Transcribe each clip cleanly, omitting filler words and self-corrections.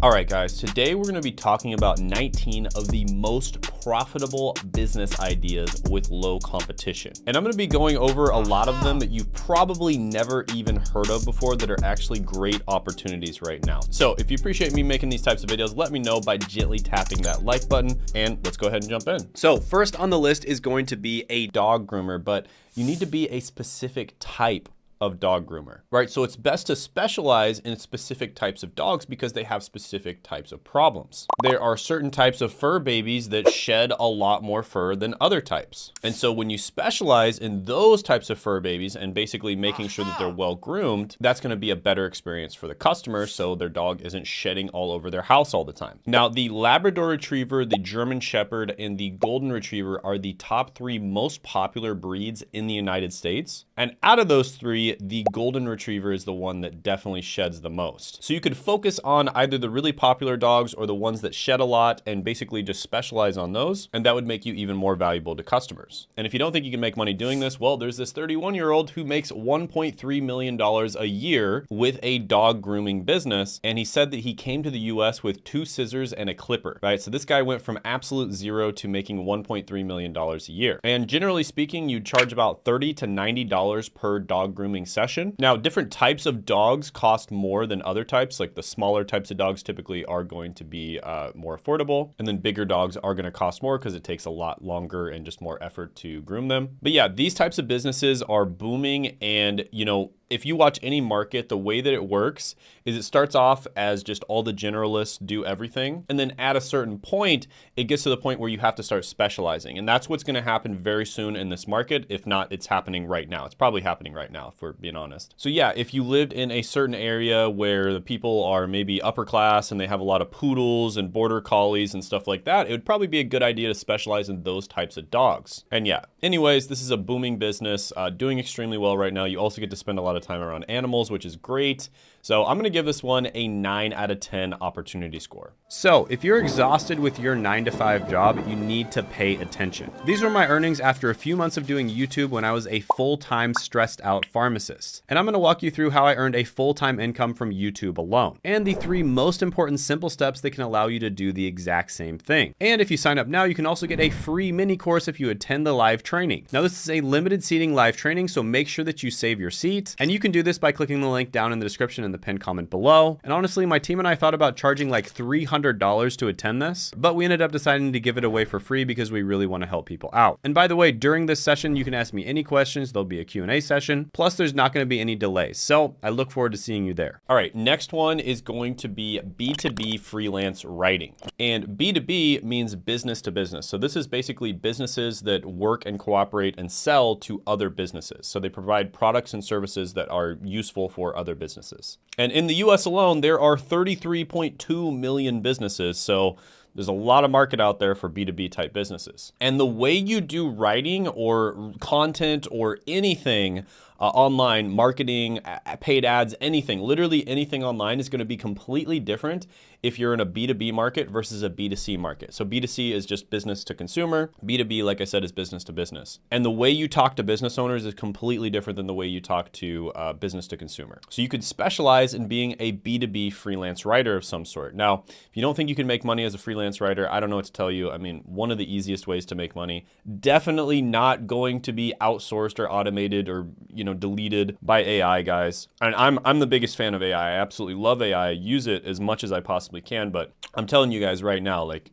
All right, guys, today we're gonna be talking about 19 of the most profitable business ideas with low competition. And I'm gonna be going over a lot of them that you've probably never even heard of before that are actually great opportunities right now. So if you appreciate me making these types of videos, let me know by gently tapping that like button, and let's go ahead and jump in. So first on the list is going to be a dog groomer, but you need to be a specific type of dog groomer, right? So it's best to specialize in specific types of dogs because they have specific types of problems. There are certain types of fur babies that shed a lot more fur than other types. And so when you specialize in those types of fur babies and basically making sure that they're well groomed, that's gonna be a better experience for the customer so their dog isn't shedding all over their house all the time. Now, the Labrador Retriever, the German Shepherd, and the Golden Retriever are the top 3 most popular breeds in the United States. And out of those 3, the Golden Retriever is the one that definitely sheds the most. So you could focus on either the really popular dogs or the ones that shed a lot and basically just specialize on those, and that would make you even more valuable to customers. And if you don't think you can make money doing this, well, there's this 31-year-old who makes $1.3 million a year with a dog grooming business, and he said that he came to the US with 2 scissors and a clipper, right? So this guy went from absolute zero to making $1.3 million a year. And generally speaking, you charge about $30 to $90 per dog grooming session. Now, different types of dogs cost more than other types. Like the smaller types of dogs typically are going to be more affordable. And then bigger dogs are going to cost more because it takes a lot longer and just more effort to groom them. But yeah, these types of businesses are booming. And, you know, if you watch any market, the way that it works is it starts off as just all the generalists do everything. And then at a certain point, it gets to the point where you have to start specializing. And that's what's going to happen very soon in this market. If not, it's happening right now. It's probably happening right now, if we're being honest. So yeah, if you lived in a certain area where the people are maybe upper class and they have a lot of poodles and border collies and stuff like that, it would probably be a good idea to specialize in those types of dogs. And yeah, anyways, this is a booming business, doing extremely well right now. You also get to spend a lot of time around animals, which is great. So I'm gonna give this one a 9 out of 10 opportunity score. So if you're exhausted with your 9-to-5 job, you need to pay attention. These were my earnings after a few months of doing YouTube when I was a full-time stressed out pharmacist. And I'm gonna walk you through how I earned a full-time income from YouTube alone, and the 3 most important simple steps that can allow you to do the exact same thing. And if you sign up now, you can also get a free mini course if you attend the live training. Now, this is a limited seating live training, so make sure that you save your seat. And you can do this by clicking the link down in the description in the pinned comment below. And honestly, my team and I thought about charging like $300 to attend this, but we ended up deciding to give it away for free because we really want to help people out. And by the way, during this session, you can ask me any questions. There'll be a Q&A session. Plus, there's not going to be any delays. So I look forward to seeing you there. All right, next one is going to be B2B freelance writing. And B2B means business to business. So this is basically businesses that work and cooperate and sell to other businesses. So they provide products and services that are useful for other businesses. And in the US alone, there are 33.2 million businesses. So there's a lot of market out there for B2B type businesses. And the way you do writing or content or anything online, marketing, paid ads, anything, literally anything online is going to be completely different if you're in a B2B market versus a B2C market. So B2C is just business to consumer. B2B, like I said, is business to business. And the way you talk to business owners is completely different than the way you talk to business to consumer. So you could specialize in being a B2B freelance writer of some sort. Now, if you don't think you can make money as a freelance writer, I don't know what to tell you. I mean, one of the easiest ways to make money, definitely not going to be outsourced or automated or, you know, deleted by AI, guys. And I'm the biggest fan of AI. I absolutely love AI. I use it as much as I possibly can, but I'm telling you guys right now, like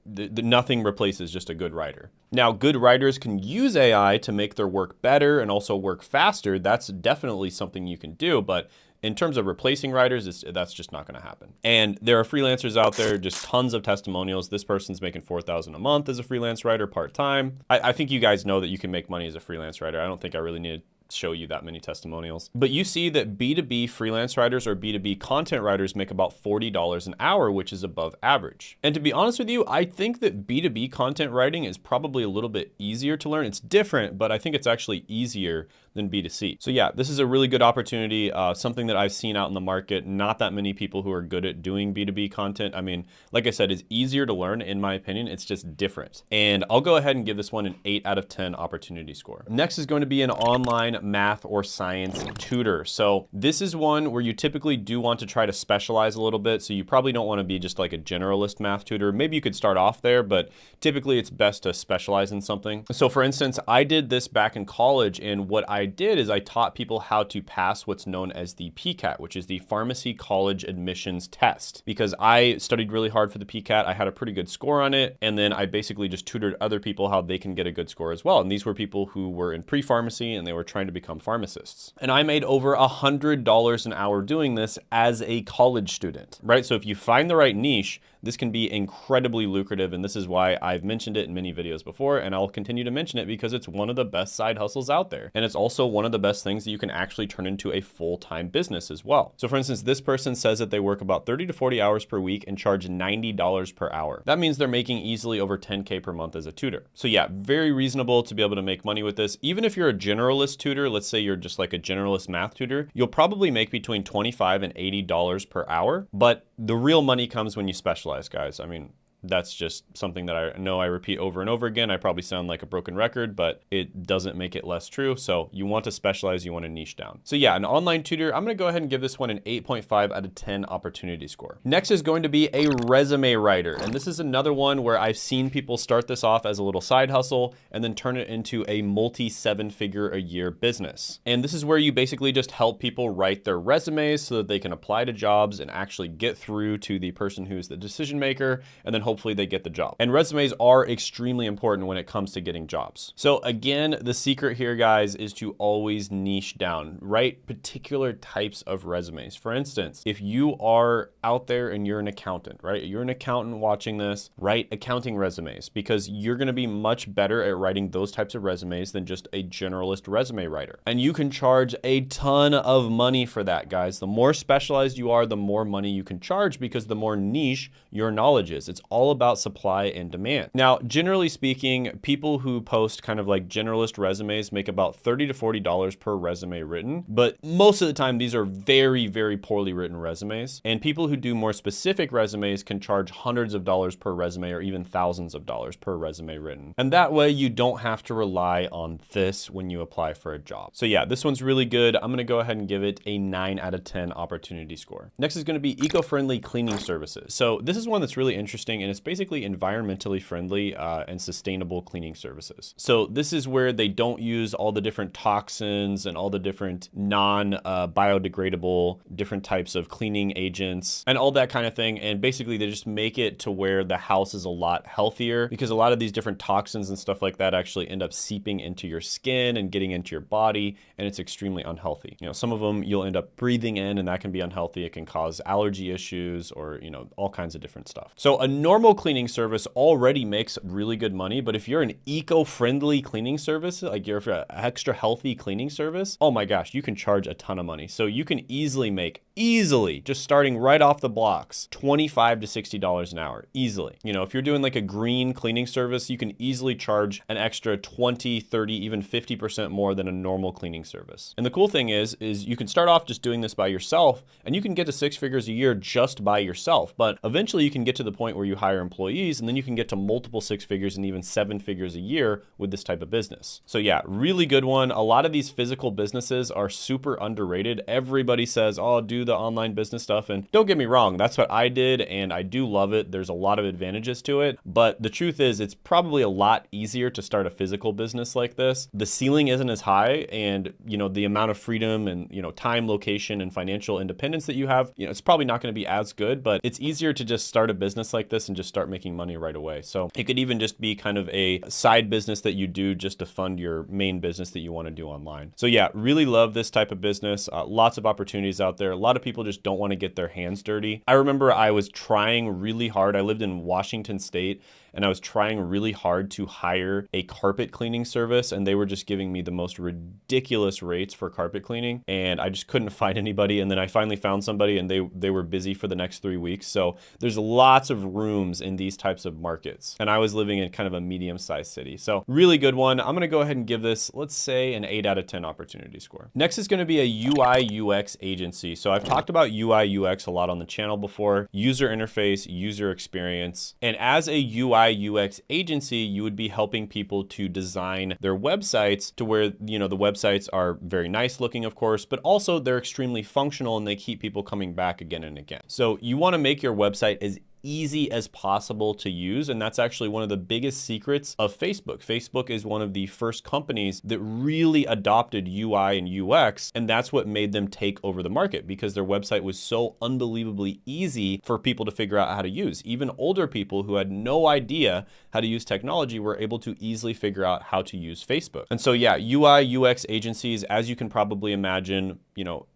nothing replaces just a good writer. Now, good writers can use AI to make their work better and also work faster. That's definitely something you can do, but in terms of replacing writers, that's just not going to happen. And there are freelancers out there, just tons of testimonials. This person's making $4,000 a month as a freelance writer part-time. I think you guys know that you can make money as a freelance writer. I don't think I really need to show you that many testimonials. But you see that B2B freelance writers or B2B content writers make about $40 an hour, which is above average. And to be honest with you, I think that B2B content writing is probably a little bit easier to learn. It's different, but I think it's actually easier than B2C. So yeah, this is a really good opportunity, something that I've seen out in the market. Not that many people who are good at doing B2B content. I mean, like I said, it's easier to learn in my opinion. It's just different. And I'll go ahead and give this one an 8 out of 10 opportunity score. Next is going to be an online math or science tutor. So this is one where you typically do want to try to specialize a little bit. So you probably don't want to be just like a generalist math tutor. Maybe you could start off there, but typically it's best to specialize in something. So for instance, I did this back in college, and what I did is I taught people how to pass what's known as the PCAT, which is the Pharmacy College Admissions Test. Because I studied really hard for the PCAT, I had a pretty good score on it, and then I basically just tutored other people how they can get a good score as well. And these were people who were in pre-pharmacy and they were trying to become pharmacists. And I made over $100 an hour doing this as a college student, right? So if you find the right niche, this can be incredibly lucrative, and this is why I've mentioned it in many videos before, and I'll continue to mention it because it's one of the best side hustles out there. And it's also one of the best things that you can actually turn into a full-time business as well. So for instance, this person says that they work about 30 to 40 hours per week and charge $90 per hour. That means they're making easily over 10K per month as a tutor. So yeah, very reasonable to be able to make money with this. Even if you're a generalist tutor, let's say you're just like a generalist math tutor, you'll probably make between $25 and $80 per hour. But the real money comes when you specialize, guys. I mean, that's just something that I know I repeat over and over again. I probably sound like a broken record, but it doesn't make it less true. So you want to specialize, you want to niche down. So yeah, an online tutor, I'm going to go ahead and give this one an 8.5 out of 10 opportunity score. Next is going to be a resume writer. And this is another one where I've seen people start this off as a little side hustle and then turn it into a multi 7-figure a year business. And this is where you basically just help people write their resumes so that they can apply to jobs and actually get through to the person who's the decision maker, and then hopefully they get the job. And resumes are extremely important when it comes to getting jobs. So again, the secret here, guys, is to always niche down. Write particular types of resumes. For instance, if you are out there and you're an accountant, right? You're an accountant watching this, write accounting resumes, because you're going to be much better at writing those types of resumes than just a generalist resume writer. And you can charge a ton of money for that, guys. The more specialized you are, the more money you can charge, because the more niche your knowledge is. It's all about supply and demand. Now, generally speaking, people who post kind of like generalist resumes make about $30 to $40 per resume written, but most of the time these are very, very poorly written resumes. And people who do more specific resumes can charge hundreds of dollars per resume or even thousands of dollars per resume written. And that way you don't have to rely on this when you apply for a job. So yeah, this one's really good. I'm gonna go ahead and give it a 9 out of 10 opportunity score. Next is gonna be eco-friendly cleaning services. So this is one that's really interesting, and it's basically environmentally friendly and sustainable cleaning services. So this is where they don't use all the different toxins and all the different non-biodegradable different types of cleaning agents and all that kind of thing. And basically they just make it to where the house is a lot healthier, because a lot of these different toxins and stuff like that actually end up seeping into your skin and getting into your body, and it's extremely unhealthy. You know, some of them you'll end up breathing in, and that can be unhealthy. It can cause allergy issues or, you know, all kinds of different stuff. So a normal cleaning service already makes really good money, but if you're an eco-friendly cleaning service, like you're an extra healthy cleaning service, oh my gosh, you can charge a ton of money. So you can easily make, just starting right off the blocks, $25 to $60 an hour, easily. You know, if you're doing like a green cleaning service, you can easily charge an extra 20, 30, even 50% more than a normal cleaning service. And the cool thing is you can start off just doing this by yourself, and you can get to 6 figures a year just by yourself. But eventually you can get to the point where you hire employees, and then you can get to multiple 6 figures and even 7 figures a year with this type of business. So yeah, really good one. A lot of these physical businesses are super underrated. Everybody says, oh, do the online business stuff. And don't get me wrong, that's what I did, and I do love it. There's a lot of advantages to it. But the truth is, it's probably a lot easier to start a physical business like this. The ceiling isn't as high, and you know, the amount of freedom and, you know, time, location, and financial independence that you have, you know, it's probably not going to be as good, but it's easier to just start a business like this and just start making money right away. So it could even just be kind of a side business that you do just to fund your main business that you want to do online. So yeah, really love this type of business. Lots of opportunities out there. A lot of people just don't want to get their hands dirty. I remember I was trying really hard. I lived in Washington State, and I was trying really hard to hire a carpet cleaning service, and they were just giving me the most ridiculous rates for carpet cleaning, and I just couldn't find anybody. And then I finally found somebody, and they were busy for the next 3 weeks. So there's lots of rooms in these types of markets, and I was living in kind of a medium-sized city. So really good one. I'm gonna go ahead and give this, let's say, an 8 out of 10 opportunity score. Next is gonna be a UI UX agency. So I've talked about UI UX a lot on the channel before: user interface, user experience. And as a UI UI UX agency, you would be helping people to design their websites to where, you know, the websites are very nice looking, of course, but also they're extremely functional and they keep people coming back again and again. So you want to make your website as easy as possible to use. And that's actually one of the biggest secrets of Facebook. Facebook is one of the first companies that really adopted UI and UX. And that's what made them take over the market, because their website was so unbelievably easy for people to figure out how to use. Even older people who had no idea how to use technology were able to easily figure out how to use Facebook. And so yeah, UI UX agencies, as you can probably imagine, you know,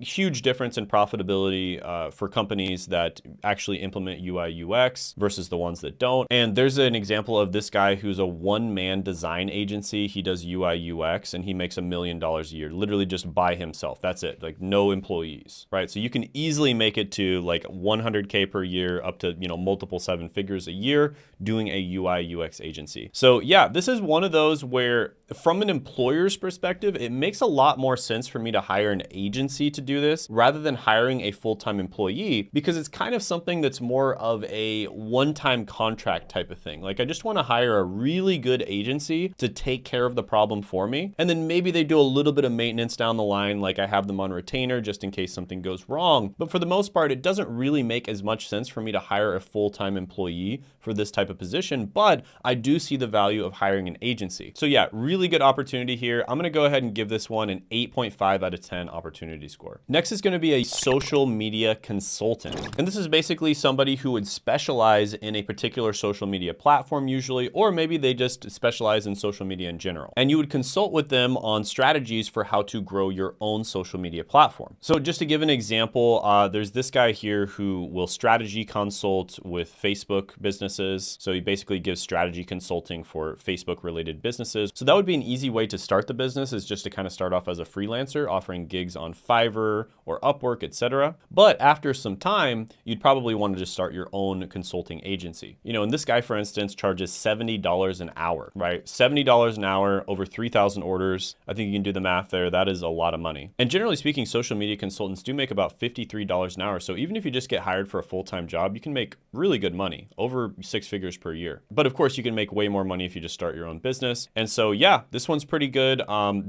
huge difference in profitability for companies that actually implement UI UX versus the ones that don't. And there's an example of this guy who's a one-man design agency. He does UI UX and he makes $1 million a year, literally just by himself. That's it, like no employees, right? So you can easily make it to like 100K per year, up to, you know, multiple 7 figures a year doing a UI UX agency. So yeah, this is one of those where from an employer's perspective, it makes a lot more sense for me to hire an agency to do this rather than hiring a full-time employee, because it's kind of something that's more of a one-time contract type of thing. Like I just want to hire a really good agency to take care of the problem for me. And then maybe they do a little bit of maintenance down the line, like I have them on retainer just in case something goes wrong. But for the most part, it doesn't really make as much sense for me to hire a full-time employee for this type of position, but I do see the value of hiring an agency. So yeah, really good opportunity here. I'm going to go ahead and give this one an 8.5 out of 10 opportunity score. Next is going to be a social media consultant. And this is basically somebody who would specialize in a particular social media platform usually, or maybe they just specialize in social media in general. And you would consult with them on strategies for how to grow your own social media platform. So just to give an example, there's this guy here who will strategy consult with Facebook businesses. So he basically gives strategy consulting for Facebook related businesses. So that would be an easy way to start the business, is just to kind of start off as a freelancer, offering gigs on Fiverr or Upwork, etc. But after some time, you'd probably want to just start your own consulting agency. You know, and this guy, for instance, charges $70 an hour, right? $70 an hour, over 3,000 orders. I think you can do the math there. That is a lot of money. And generally speaking, social media consultants do make about $53 an hour. So even if you just get hired for a full-time job, you can make really good money, over 6 figures per year. But of course, you can make way more money if you just start your own business. And so yeah, this one's pretty good.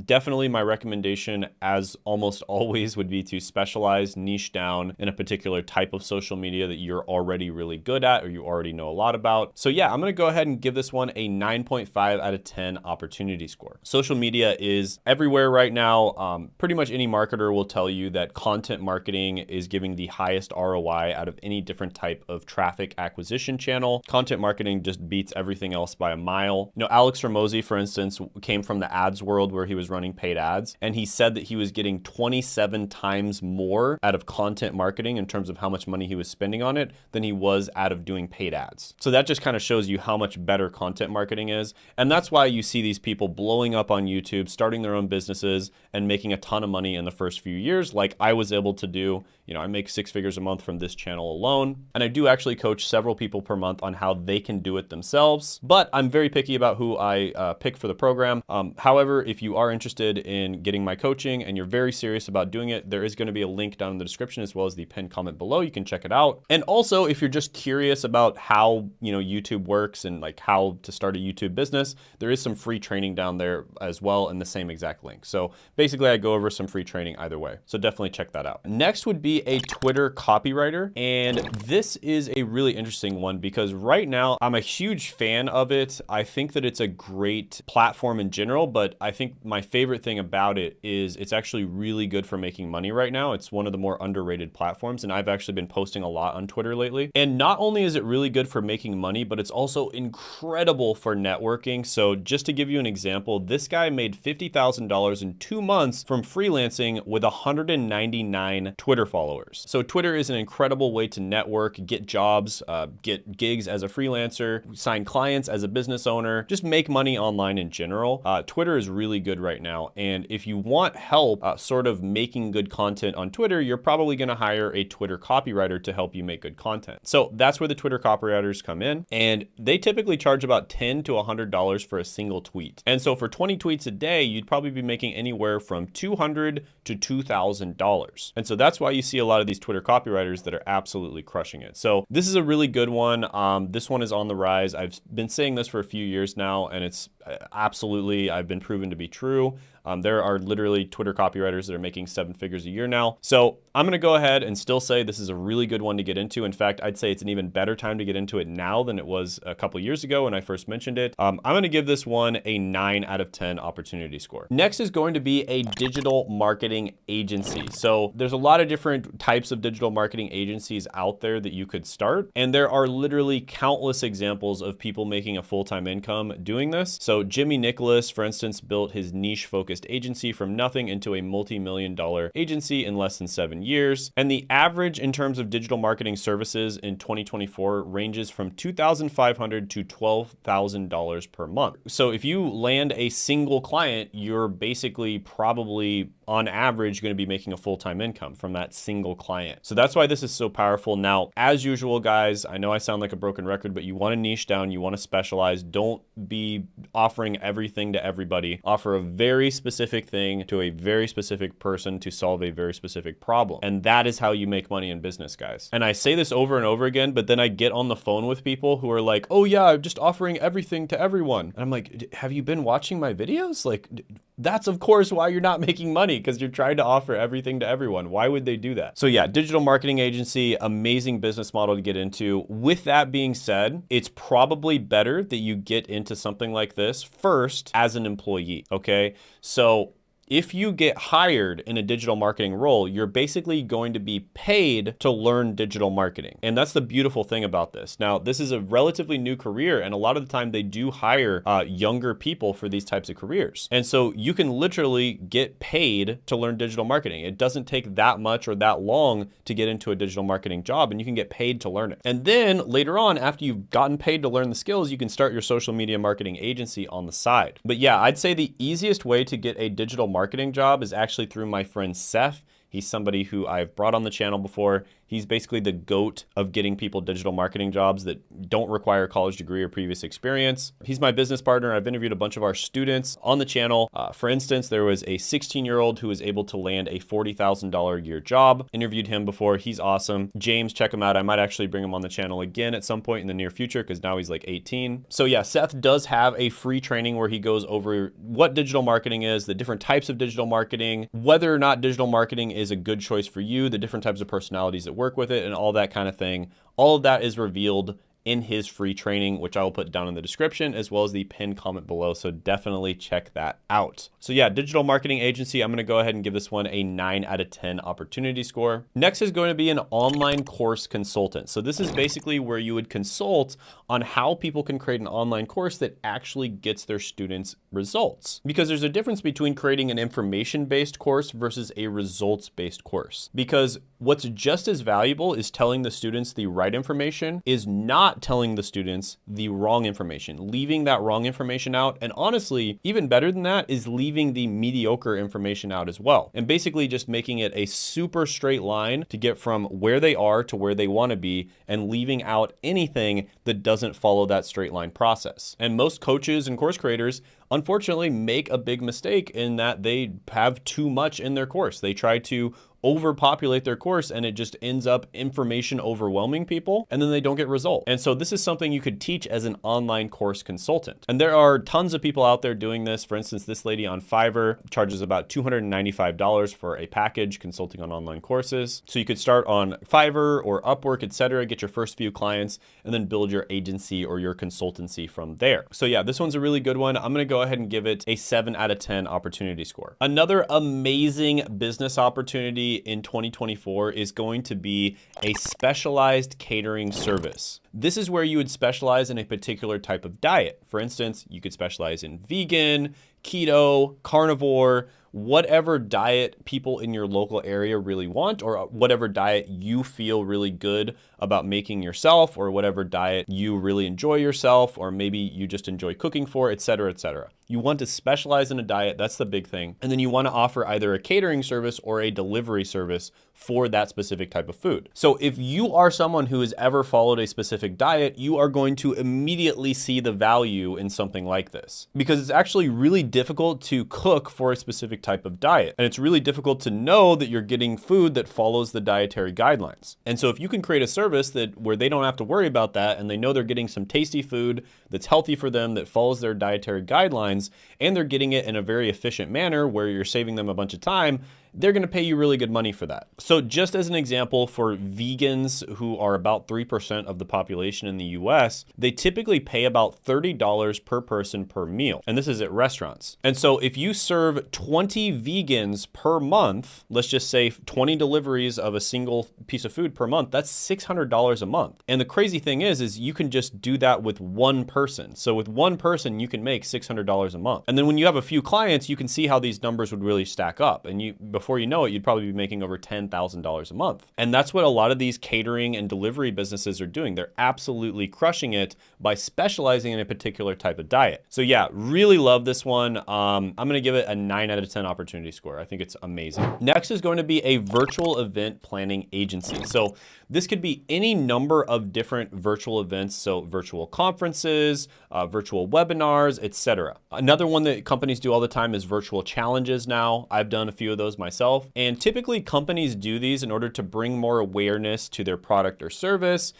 Definitely my recommendation, as almost always, would be to specialize, niche down in a particular type of social media that you're already really good at or you already know a lot about. So yeah, I'm gonna go ahead and give this one a 9.5 out of 10 opportunity score. Social media is everywhere right now. Pretty much any marketer will tell you that content marketing is giving the highest ROI out of any different type of traffic acquisition channel. Content marketing just beats everything else by a mile. You know, Alex Ramosi, for instance, came from the ads world where he was running paid ads, and he said that he was getting 27 times more out of content marketing in terms of how much money he was spending on it than he was out of doing paid ads. So that just kind of shows you how much better content marketing is. And that's why you see these people blowing up on YouTube, starting their own businesses and making a ton of money in the first few years, like I was able to do. You know, I make 6 figures a month from this channel alone. And I do actually coach several people per month on how they can do it themselves, but I'm very picky about who I pick for the program. However, if you are interested in getting my coaching and you're very serious about doing it, there is going to be a link down in the description as well as the pinned comment below. You can check it out. And also, if you're just curious about how, you know, YouTube works and like how to start a YouTube business, there is some free training down there as well in the same exact link. So basically I go over some free training either way. So definitely check that out. Next would be a Twitter copywriter. And this is a really interesting one because right now I'm a huge fan of it. I think that it's a great platform in general, but I think my favorite thing about it is it's actually really good for making money right now. It's one of the more underrated platforms, and I've actually been posting a lot on Twitter lately. And not only is it really good for making money, but it's also incredible for networking. So just to give you an example, this guy made $50,000 in 2 months from freelancing with 199 Twitter followers. So Twitter is an incredible way to network, get jobs, get gigs as a freelancer, sign clients as a business owner, just make money online in general. Twitter is really good right now. And if you want help sort of making making good content on Twitter, you're probably gonna hire a Twitter copywriter to help you make good content. So that's where the Twitter copywriters come in, and they typically charge about $10 to $100 for a single tweet. And so for 20 tweets a day, you'd probably be making anywhere from $200 to $2,000. And so that's why you see a lot of these Twitter copywriters that are absolutely crushing it. So this is a really good one. This one is on the rise. I've been saying this for a few years now, and it's absolutely, I've been proven to be true. There are literally Twitter copywriters that are making 7 figures a year now. So I'm gonna go ahead and still say this is a really good one to get into. In fact, I'd say it's an even better time to get into it now than it was a couple years ago when I first mentioned it. I'm gonna give this one a 9 out of 10 opportunity score. Next is going to be a digital marketing agency. So there's a lot of different types of digital marketing agencies out there that you could start. And there are literally countless examples of people making a full-time income doing this. So Jimmy Nicholas, for instance, built his niche focused agency from nothing into a multi-million-dollar agency in less than 7 years. And the average in terms of digital marketing services in 2024 ranges from $2,500 to $12,000 per month. So if you land a single client, you're basically probably on average going to be making a full-time income from that single client. So that's why this is so powerful. Now, as usual, guys, I know I sound like a broken record, but you want to niche down, you want to specialize. Don't be offering everything to everybody. Offer a very specific thing to a very specific person to solve a very specific problem. And that is how you make money in business, guys. And I say this over and over again, but then I get on the phone with people who are like, oh yeah, I'm just offering everything to everyone. And I'm like, have you been watching my videos? Like, that's of course why you're not making money, because you're trying to offer everything to everyone. Why would they do that? So yeah, digital marketing agency, amazing business model to get into. With that being said, it's probably better that you get into something like this first as an employee, okay? So if you get hired in a digital marketing role, you're basically going to be paid to learn digital marketing. And that's the beautiful thing about this. Now, this is a relatively new career, and a lot of the time they do hire younger people for these types of careers. And so you can literally get paid to learn digital marketing. It doesn't take that much or that long to get into a digital marketing job, and you can get paid to learn it. And then later on, after you've gotten paid to learn the skills, you can start your social media marketing agency on the side. But yeah, I'd say the easiest way to get a digital marketing job is actually through my friend Seth. He's somebody who I've brought on the channel before. He's basically the GOAT of getting people digital marketing jobs that don't require a college degree or previous experience. He's my business partner. I've interviewed a bunch of our students on the channel. For instance, there was a 16-year-old who was able to land a $40,000 a year job. Interviewed him before. He's awesome. James, check him out. I might actually bring him on the channel again at some point in the near future because now he's like 18. So yeah, Seth does have a free training where he goes over what digital marketing is, the different types of digital marketing, whether or not digital marketing is a good choice for you, the different types of personalities that work with it, and all that kind of thing. All of that is revealed in his free training, which I will put down in the description as well as the pinned comment below. So definitely check that out. So yeah, digital marketing agency, I'm gonna go ahead and give this one a 9 out of 10 opportunity score. Next is going to be an online course consultant. So this is basically where you would consult on how people can create an online course that actually gets their students results. Because there's a difference between creating an information-based course versus a results-based course. Because what's just as valuable is telling the students the right information is not telling the students the wrong information, leaving that wrong information out. And honestly, even better than that is leaving the mediocre information out as well. And basically just making it a super straight line to get from where they are to where they want to be, and leaving out anything that doesn't follow that straight line process. And most coaches and course creators unfortunately make a big mistake in that they have too much in their course. They try to overpopulate their course and it just ends up information overwhelming people, and then they don't get result. And so this is something you could teach as an online course consultant. And there are tons of people out there doing this. For instance, this lady on Fiverr charges about $295 for a package consulting on online courses. So you could start on Fiverr or Upwork, etc., get your first few clients, and then build your agency or your consultancy from there. So yeah, this one's a really good one. I'm gonna go ahead and give it a 7 out of 10 opportunity score. Another amazing business opportunity in 2024 is going to be a specialized catering service. This is where you would specialize in a particular type of diet. For instance, you could specialize in vegan, keto, carnivore, whatever diet people in your local area really want, or whatever diet you feel really good about making yourself, or whatever diet you really enjoy yourself, or maybe you just enjoy cooking for, etc., etc. You want to specialize in a diet. That's the big thing. And then you want to offer either a catering service or a delivery service for that specific type of food. So if you are someone who has ever followed a specific diet, you are going to immediately see the value in something like this, because it's actually really difficult to cook for a specific type of diet. And it's really difficult to know that you're getting food that follows the dietary guidelines. And so if you can create a service where they don't have to worry about that, and they know they're getting some tasty food that's healthy for them, that follows their dietary guidelines, and they're getting it in a very efficient manner where you're saving them a bunch of time, they're gonna pay you really good money for that. So just as an example, for vegans who are about 3% of the population in the US, they typically pay about $30 per person per meal. And this is at restaurants. And so if you serve 20 vegans per month, let's just say 20 deliveries of a single piece of food per month, that's $600 a month. And the crazy thing is you can just do that with one person. So with one person, you can make $600 a month. And then when you have a few clients, you can see how these numbers would really stack up. And before you know it, you'd probably be making over $10,000 a month. And that's what a lot of these catering and delivery businesses are doing. They're absolutely crushing it by specializing in a particular type of diet. So yeah, really love this one. I'm gonna give it a 9 out of 10 opportunity score. I think it's amazing. Next is going to be a virtual event planning agency. So this could be any number of different virtual events. So virtual conferences, virtual webinars, etc. Another one that companies do all the time is virtual challenges now. I've done a few of those myself. And typically companies do these in order to bring more awareness to their product or service,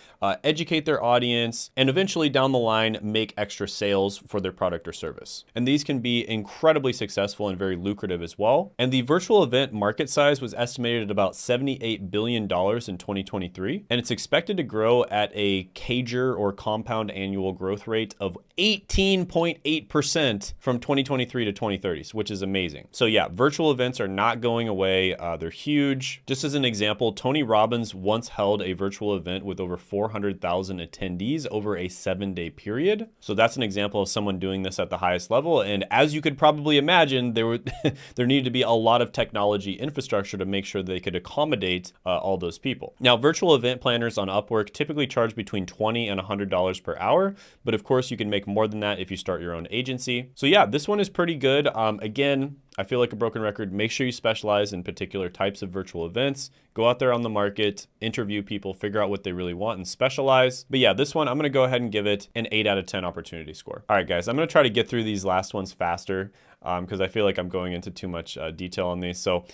educate their audience, and eventually down the line, make extra sales for their product or service. And these can be incredibly successful and very lucrative as well. And the virtual event market size was estimated at about $78 billion in 2023. And it's expected to grow at a CAGR, or compound annual growth rate, of 18.8% from 2023 to 2030, which is amazing. So yeah, virtual events are not going away. They're huge. Just as an example, Tony Robbins once held a virtual event with over 400,000 attendees over a 7-day period. So that's an example of someone doing this at the highest level. And as you could probably imagine, there needed to be a lot of technology infrastructure to make sure they could accommodate all those people. Now, virtual event planners on Upwork typically charge between $20 and $100 per hour, but of course you can make more than that if you start your own agency. So yeah, this one is pretty good. Again, I feel like a broken record. Make sure you specialize in particular types of virtual events. Go out there on the market, interview people, figure out what they really want, and specialize. But yeah, this one, I'm gonna go ahead and give it an 8 out of 10 opportunity score. All right, guys, I'm gonna try to get through these last ones faster because I feel like I'm going into too much detail on these. So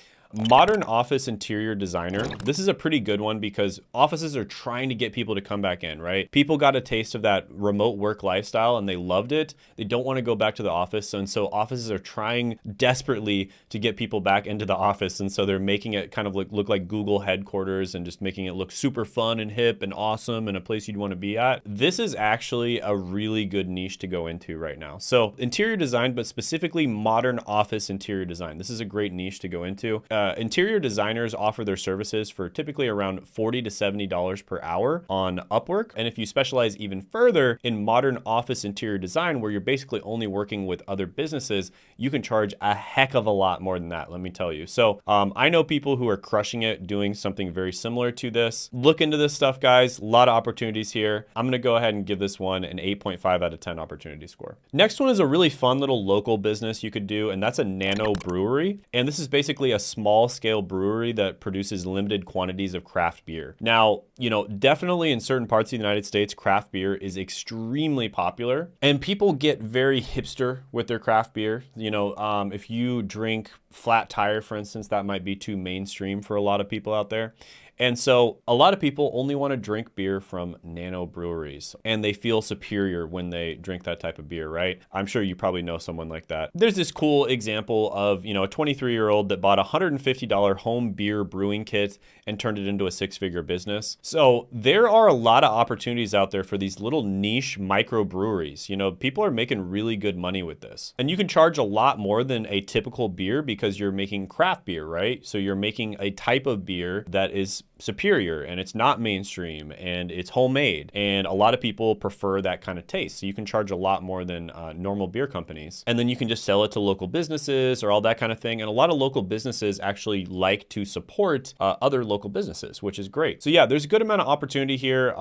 modern office interior designer. This is a pretty good one because offices are trying to get people to come back in, right? People got a taste of that remote work lifestyle and they loved it. They don't want to go back to the office. And so offices are trying desperately to get people back into the office. And so they're making it kind of look like Google headquarters and just making it look super fun and hip and awesome and a place you'd want to be at. This is actually a really good niche to go into right now. So interior design, but specifically modern office interior design. This is a great niche to go into. Interior designers offer their services for typically around $40 to $70 per hour on Upwork. And if you specialize even further in modern office interior design, where you're basically only working with other businesses, you can charge a heck of a lot more than that, let me tell you. So I know people who are crushing it doing something very similar to this. Look into this stuff, guys. A lot of opportunities here. I'm gonna go ahead and give this one an 8.5 out of 10 opportunity score. Next one is a really fun little local business you could do, and that's a nano brewery. And this is basically a small-scale brewery that produces limited quantities of craft beer. Now, you know, definitely in certain parts of the United States, craft beer is extremely popular, and people get very hipster with their craft beer. You know, if you drink Flat Tire, for instance, that might be too mainstream for a lot of people out there. And so a lot of people only want to drink beer from nano breweries, and they feel superior when they drink that type of beer, right? I'm sure you probably know someone like that. There's this cool example of, you know, a 23-year-old that bought a $150 home beer brewing kit and turned it into a 6-figure business. So there are a lot of opportunities out there for these little niche micro breweries. You know, people are making really good money with this. And you can charge a lot more than a typical beer because you're making craft beer, right? So you're making a type of beer that is superior and it's not mainstream and it's homemade. And a lot of people prefer that kind of taste. So you can charge a lot more than normal beer companies. And then you can just sell it to local businesses or all that kind of thing. And a lot of local businesses actually like to support other local businesses, which is great. So yeah, there's a good amount of opportunity here.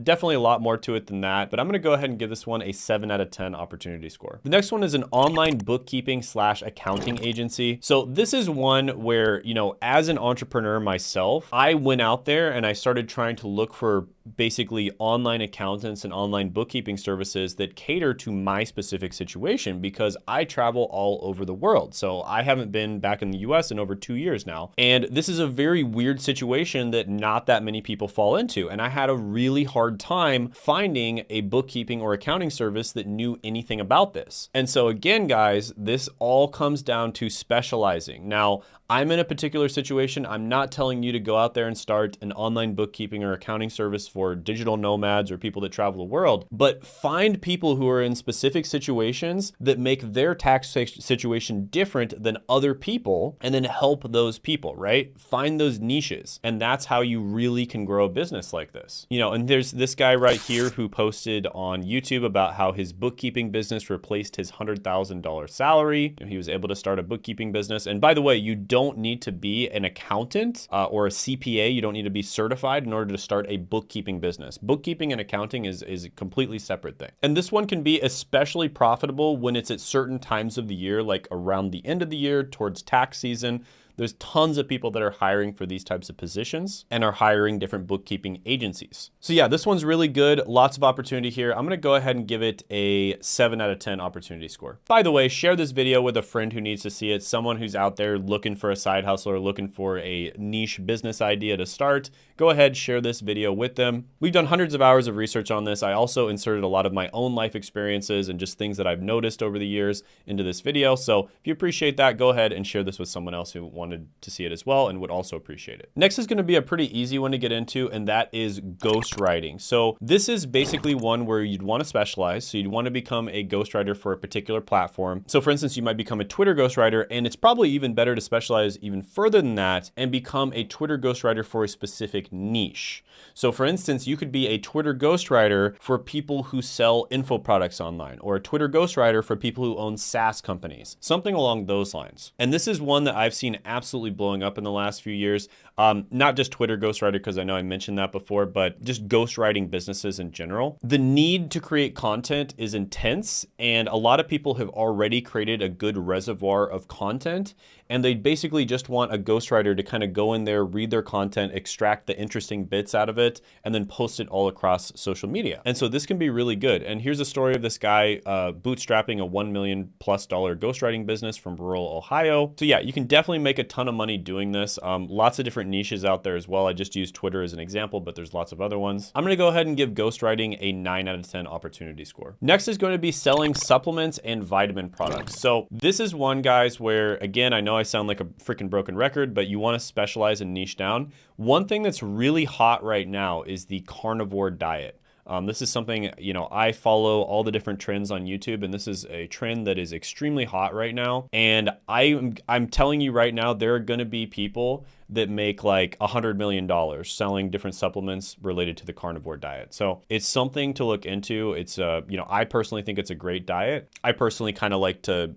Definitely a lot more to it than that, but I'm gonna go ahead and give this one a 7 out of 10 opportunity score. The next one is an online bookkeeping / accounting agency. So this is one where, you know, as an entrepreneur myself, I went out there and I started trying to look for basically online accountants and online bookkeeping services that cater to my specific situation because I travel all over the world. So I haven't been back in the US in over 2 years now. And this is a very weird situation that not that many people fall into. And I had a really hard time finding a bookkeeping or accounting service that knew anything about this. And so again, guys, this all comes down to specializing. Now, I'm in a particular situation. I'm not telling you to go out there and start an online bookkeeping or accounting service for digital nomads or people that travel the world, but find people who are in specific situations that make their tax situation different than other people and then help those people, right? Find those niches. And that's how you really can grow a business like this. You know, and there's this guy right here who posted on YouTube about how his bookkeeping business replaced his $100,000 salary. You know, he was able to start a bookkeeping business. And by the way, you don't need to be an accountant or a CPA. You don't need to be certified in order to start a bookkeeping business. Bookkeeping and accounting is a completely separate thing. And this one can be especially profitable when it's at certain times of the year, like around the end of the year towards tax season. There's tons of people that are hiring for these types of positions and are hiring different bookkeeping agencies. So yeah, this one's really good. Lots of opportunity here. I'm gonna go ahead and give it a 7 out of 10 opportunity score. By the way, share this video with a friend who needs to see it, someone who's out there looking for a side hustle or looking for a niche business idea to start. Go ahead, share this video with them. We've done hundreds of hours of research on this. I also inserted a lot of my own life experiences and just things that I've noticed over the years into this video. So if you appreciate that, go ahead and share this with someone else who wanted to see it as well and would also appreciate it. Next is going to be a pretty easy one to get into, and that is ghostwriting. So this is basically one where you'd want to specialize. So you'd want to become a ghostwriter for a particular platform. So for instance, you might become a Twitter ghostwriter, and it's probably even better to specialize even further than that and become a Twitter ghostwriter for a specific niche. So for instance, you could be a Twitter ghostwriter for people who sell info products online, or a Twitter ghostwriter for people who own SaaS companies, something along those lines. And this is one that I've seen absolutely blowing up in the last few years. Not just Twitter ghostwriter, because I know I mentioned that before, but just ghostwriting businesses in general. The need to create content is intense, and a lot of people have already created a good reservoir of content, and they basically just want a ghostwriter to kind of go in there, read their content, extract the interesting bits out of it, and then post it all across social media. And so this can be really good. And here's a story of this guy bootstrapping a $1 million+ ghostwriting business from rural Ohio. So yeah, you can definitely make a ton of money doing this. Lots of different niches out there as well. I just used Twitter as an example, but there's lots of other ones. I'm gonna go ahead and give ghostwriting a 9 out of 10 opportunity score. Next is going to be selling supplements and vitamin products. So this is one, guys, where again, I know I sound like a freaking broken record, but you wanna specialize and niche down. One thing that's really hot right now is the carnivore diet. This is something, you know, I follow all the different trends on YouTube, and this is a trend that is extremely hot right now. And I'm telling you right now, there are going to be people that make like $100 million selling different supplements related to the carnivore diet. So it's something to look into. It's, you know, I personally think it's a great diet. I personally kind of like to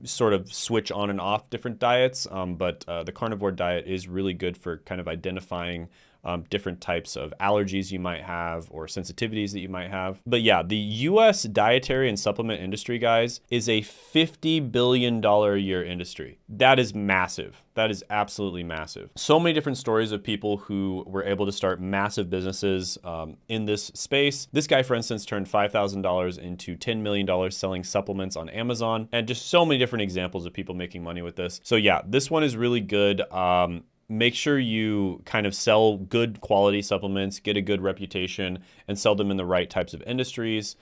sort of switch on and off different diets, but the carnivore diet is really good for kind of identifying different types of allergies you might have or sensitivities that you might have. But yeah, the US dietary and supplement industry, guys, is a $50 billion a year industry. That is massive. That is absolutely massive. So many different stories of people who were able to start massive businesses in this space. This guy, for instance, turned $5,000 into $10 million selling supplements on Amazon, and just so many different examples of people making money with this. So yeah, this one is really good. Make sure you kind of sell good quality supplements, get a good reputation, and sell them in the right types of industries.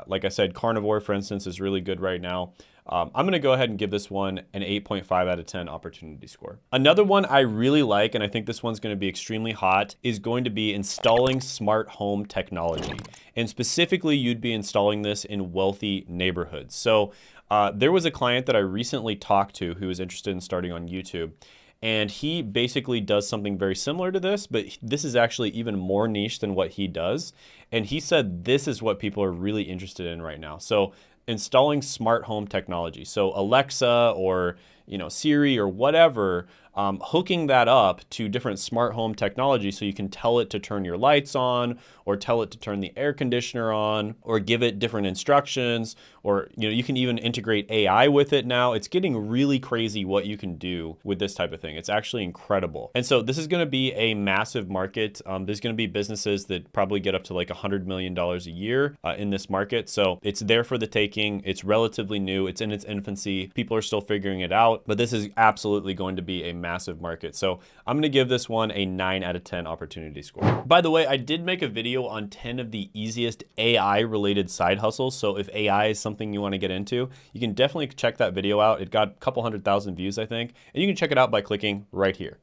Like I said, carnivore, for instance, is really good right now. I'm going to go ahead and give this one an 8.5 out of 10 opportunity score. Another one I really like, and I think this one's going to be extremely hot, is going to be installing smart home technology. And specifically, you'd be installing this in wealthy neighborhoods. So there was a client that I recently talked to who was interested in starting on YouTube. And he basically does something very similar to this, but this is actually even more niche than what he does. And he said this is what people are really interested in right now. So installing smart home technology. So Alexa or Siri or whatever, hooking that up to different smart home technology so you can tell it to turn your lights on or tell it to turn the air conditioner on or give it different instructions, or you can even integrate AI with it now. It's getting really crazy what you can do with this type of thing. It's actually incredible. And so this is going to be a massive market. There's going to be businesses that probably get up to like $100 million a year in this market. So it's there for the taking. It's relatively new. It's in its infancy. People are still figuring it out, but this is absolutely going to be a massive market. So I'm going to give this one a 9 out of 10 opportunity score. By the way, I did make a video on 10 of the easiest AI related side hustles. So if AI is something you want to get into, you can definitely check that video out. It got a couple 100,000 views, I think, and you can check it out by clicking right here.